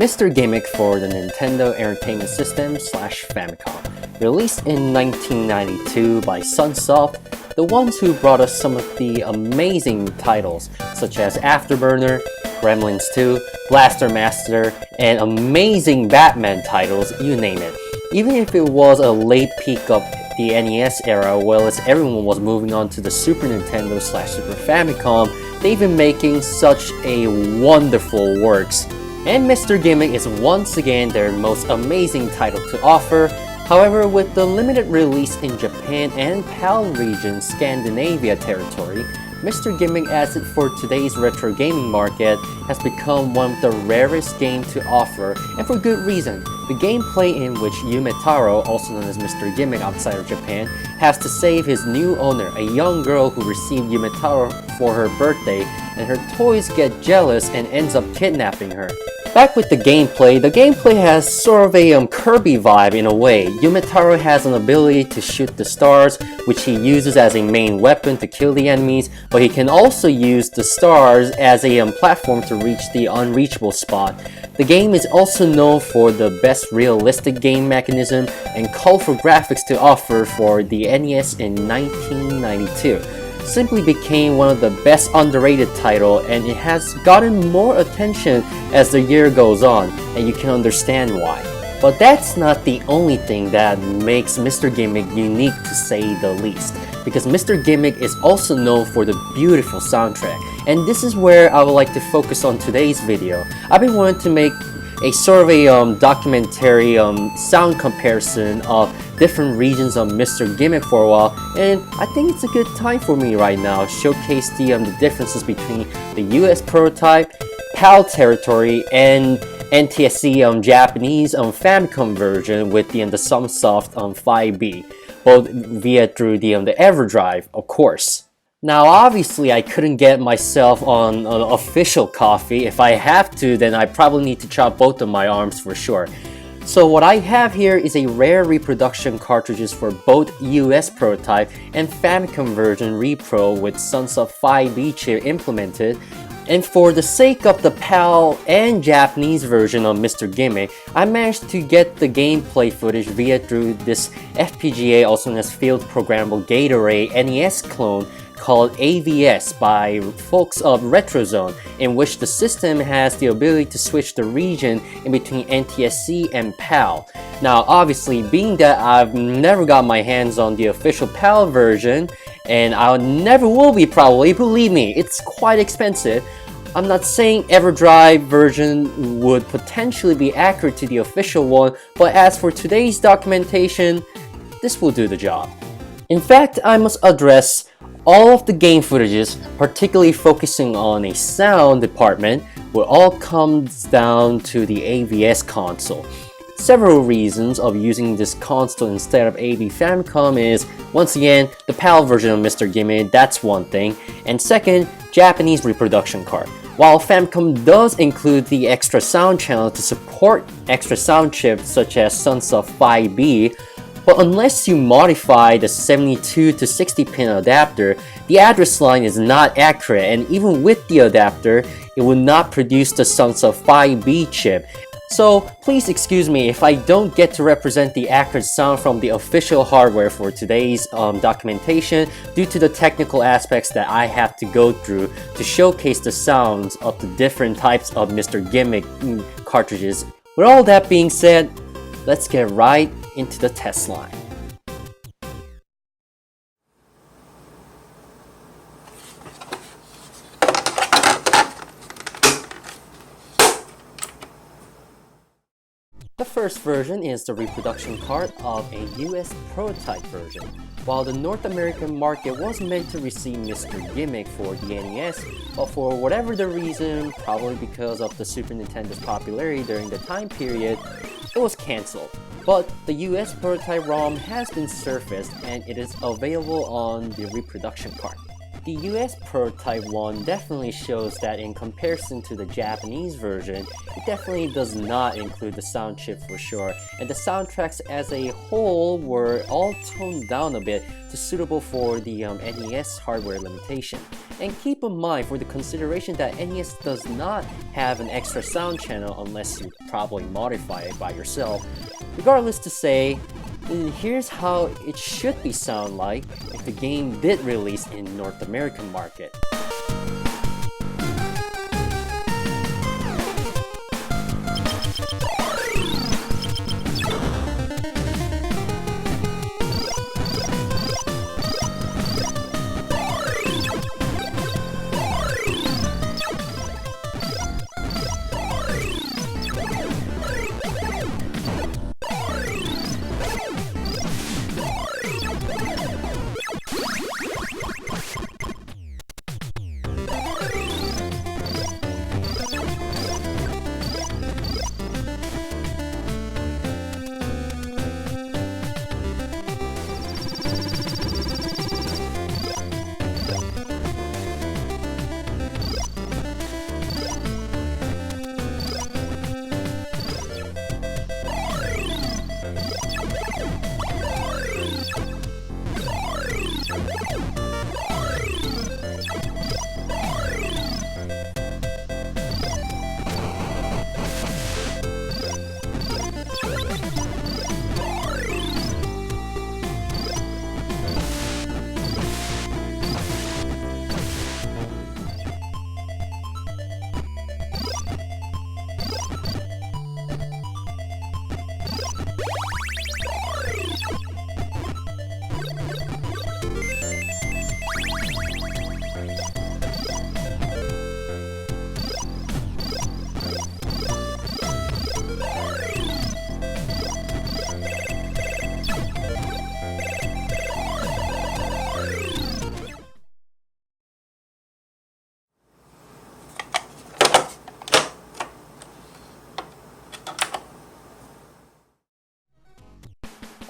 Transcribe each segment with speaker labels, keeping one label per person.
Speaker 1: Mr. Gimmick for the Nintendo Entertainment System/Famicom. Released in 1992 by Sunsoft, the ones who brought us some of the amazing titles such as Afterburner, Gremlins 2, Blaster Master, and amazing Batman titles, you name it. Even if it was a late peak of the NES era, well as everyone was moving on to the Super Nintendo/Super Famicom, they've been making such a wonderful works. And Mr. Gimmick is once again their most amazing title to offer. However, with the limited release in Japan and PAL region Scandinavia territory, Mr. Gimmick, as it for today's retro gaming market, has become one of the rarest games to offer, and for good reason. The gameplay in which Yumetaro, also known as Mr. Gimmick outside of Japan, has to save his new owner, a young girl who received Yumetaro for her birthday, and her toys get jealous and ends up kidnapping her. Back with the gameplay has sort of a Kirby vibe in a way. Yumetaro has an ability to shoot the stars, which he uses as a main weapon to kill the enemies, but he can also use the stars as a platform to reach the unreachable spot. The game is also known for the best realistic game mechanism and colorful graphics to offer for the NES in 1992. Simply became one of the best underrated title, and it has gotten more attention as the year goes on, and you can understand why. But that's not the only thing that makes Mr. Gimmick unique, to say the least, because Mr. Gimmick is also known for the beautiful soundtrack, and this is where I would like to focus on today's video. I've been wanting to make a sort of a documentary sound comparison of different regions of Mr. Gimmick for a while, and I think it's a good time for me right now to showcase the differences between the US prototype, PAL territory, and NTSC Japanese Famicom version with the Sunsoft 5B, both via through the EverDrive, of course. Now obviously I couldn't get myself on an official copy. If I have to, then I probably need to chop both of my arms for sure. So what I have here is a rare reproduction cartridges for both US prototype and Famicom version repro with Sunsoft 5B chip implemented. And for the sake of the PAL and Japanese version of Mr. Gimmick, I managed to get the gameplay footage via through this FPGA, also known as Field Programmable Gate Array NES clone called AVS by folks of RetroZone, in which the system has the ability to switch the region in between NTSC and PAL. Now obviously, being that I've never got my hands on the official PAL version, and I never will be probably, believe me, it's quite expensive, I'm not saying EverDrive version would potentially be accurate to the official one, but as for today's documentation, this will do the job. In fact, I must address all of the game footages, particularly focusing on a sound department, where all comes down to the AVS console. Several reasons of using this console instead of AV Famicom is, once again, the PAL version of Mr. Gimmick, that's one thing, and second, Japanese reproduction card. While Famicom does include the extra sound channel to support extra sound chips such as Sunsoft 5B, but unless you modify the 72 to 60 pin adapter, the address line is not accurate, and even with the adapter, it will not produce the Sunsoft 5B chip. So please excuse me if I don't get to represent the accurate sound from the official hardware for today's documentation due to the technical aspects that I have to go through to showcase the sounds of the different types of Mr. Gimmick cartridges. With all that being said, let's get right into the test line. The first version is the reproduction card of a US prototype version. While the North American market was meant to receive Mr. Gimmick for the NES, but for whatever the reason, probably because of the Super Nintendo's popularity during the time period, it was cancelled. But the US prototype ROM has been surfaced and it is available on the reproduction card. The US prototype one definitely shows that in comparison to the Japanese version, it definitely does not include the sound chip for sure, and the soundtracks as a whole were all toned down a bit to suitable for the NES hardware limitation. And keep in mind for the consideration that NES does not have an extra sound channel unless you probably modify it by yourself. Regardless to say, here's how it should be sound like if the game did release in North American market.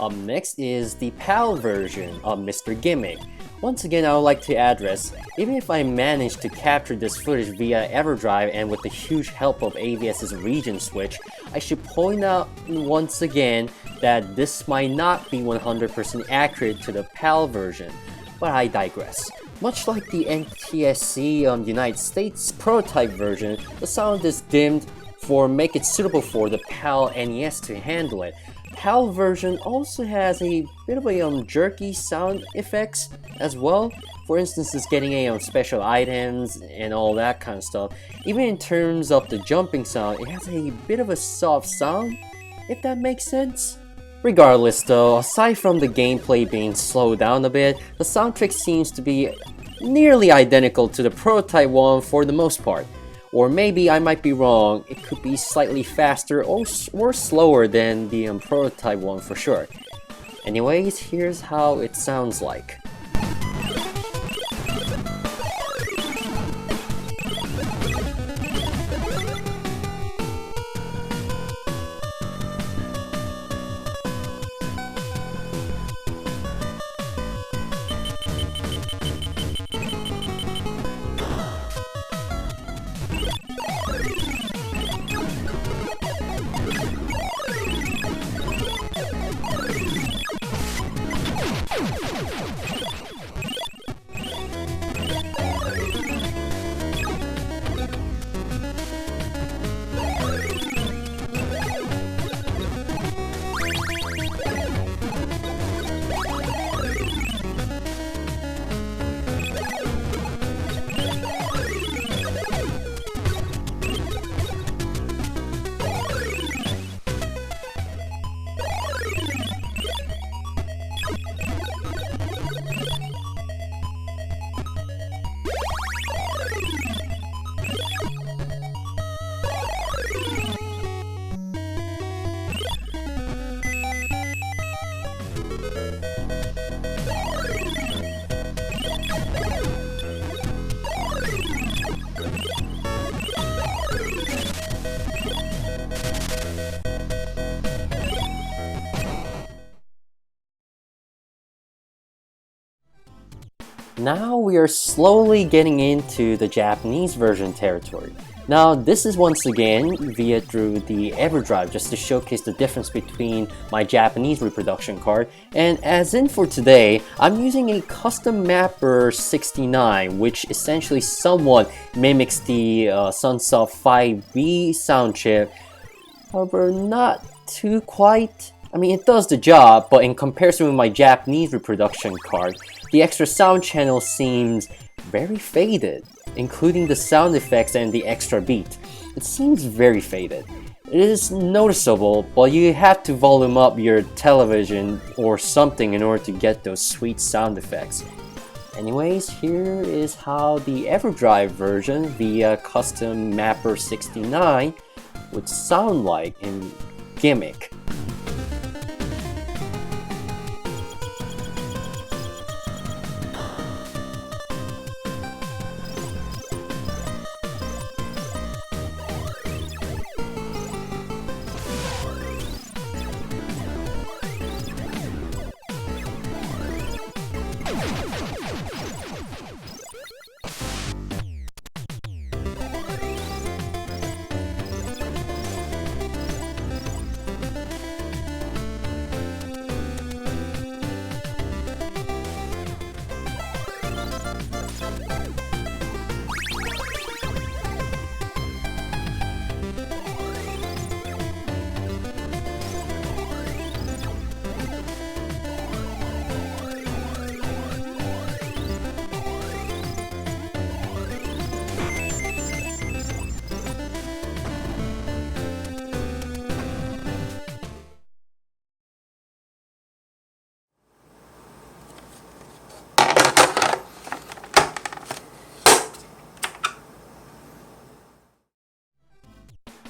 Speaker 1: Up next is the PAL version of Mr. Gimmick. Once again, I would like to address, even if I managed to capture this footage via EverDrive and with the huge help of AVS's region switch, I should point out once again that this might not be 100% accurate to the PAL version, but I digress. Much like the NTSC United States prototype version, the sound is dimmed for make it suitable for the PAL NES to handle it. PAL version also has a bit of a jerky sound effects as well. For instance, it's getting a special items and all that kind of stuff. Even in terms of the jumping sound, it has a bit of a soft sound, if that makes sense. Regardless though, aside from the gameplay being slowed down a bit, the soundtrack seems to be nearly identical to the prototype one for the most part. Or maybe I might be wrong, it could be slightly faster or slower than the prototype one for sure. Anyways, here's how it sounds like. Now we are slowly getting into the Japanese version territory. Now this is once again via through the EverDrive just to showcase the difference between my Japanese reproduction card, and as in for today, I'm using a custom mapper 69 which essentially somewhat mimics the Sunsoft 5B sound chip, however not too quite. I mean, it does the job, but in comparison with my Japanese reproduction card, the extra sound channel seems very faded, including the sound effects and the extra beat. It seems very faded. It is noticeable, but you have to volume up your television or something in order to get those sweet sound effects. Anyways, here is how the EverDrive version via custom mapper 69 would sound like in Gimmick.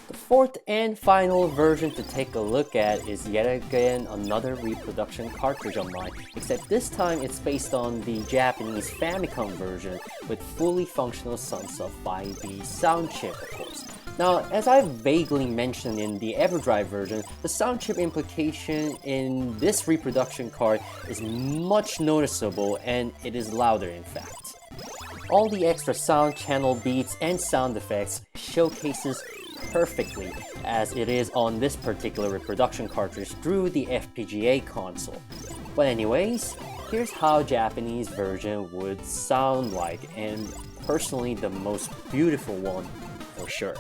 Speaker 1: The fourth and final version to take a look at is yet again another reproduction cartridge of mine, except this time it's based on the Japanese Famicom version with fully functional Sunsoft 5B sound chip, of course. Now, as I vaguely mentioned in the EverDrive version, the sound chip implication in this reproduction card is much noticeable, and it is louder in fact. All the extra sound channel beats and sound effects showcases perfectly as it is on this particular reproduction cartridge through the FPGA console. But anyways, here's how Japanese version would sound like, and personally the most beautiful one for sure.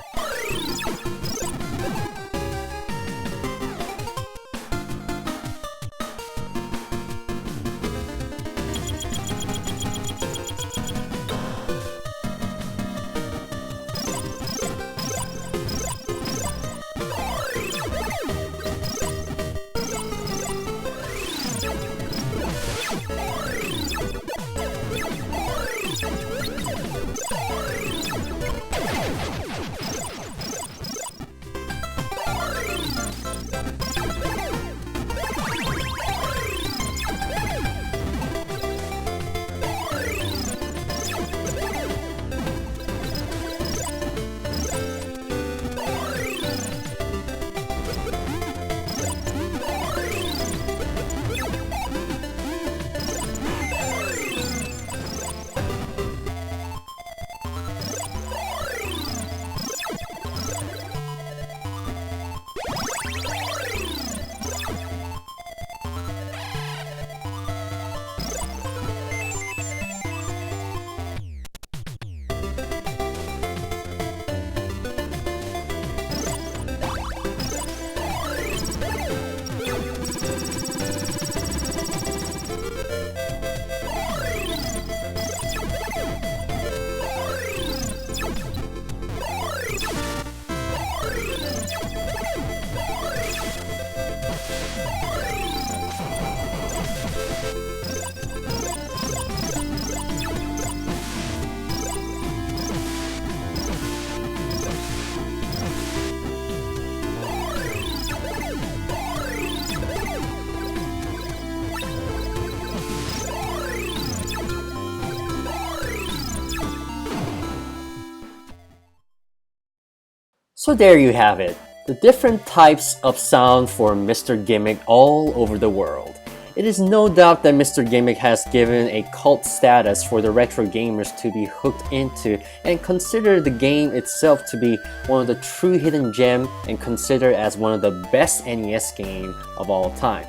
Speaker 1: So there you have it, the different types of sound for Mr. Gimmick all over the world. It is no doubt that Mr. Gimmick has given a cult status for the retro gamers to be hooked into and consider the game itself to be one of the true hidden gem and considered as one of the best NES game of all time.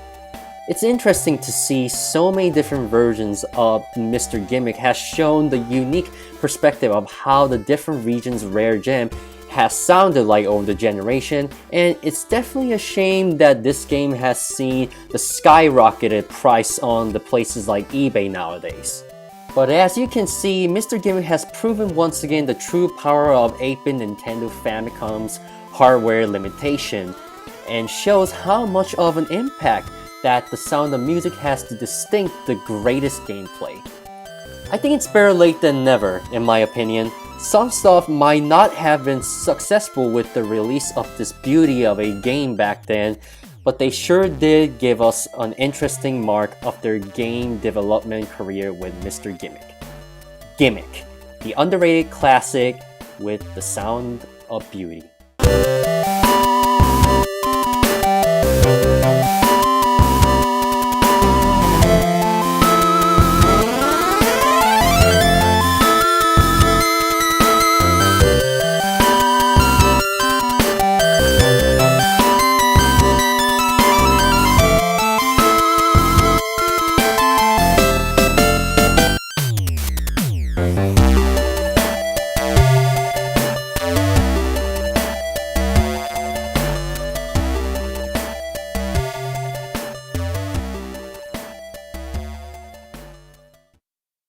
Speaker 1: It's interesting to see so many different versions of Mr. Gimmick has shown the unique perspective of how the different regions' rare gem has sounded like over the generation, and it's definitely a shame that this game has seen the skyrocketed price on the places like eBay nowadays. But as you can see, Mr. Gimmick has proven once again the true power of 8-bit Nintendo Famicom's hardware limitation, and shows how much of an impact that the Sound of Music has to distinct the greatest gameplay. I think it's better late than never, in my opinion. Sunsoft might not have been successful with the release of this beauty of a game back then, but they sure did give us an interesting mark of their game development career with Mr. Gimmick. Gimmick, the underrated classic with the sound of beauty.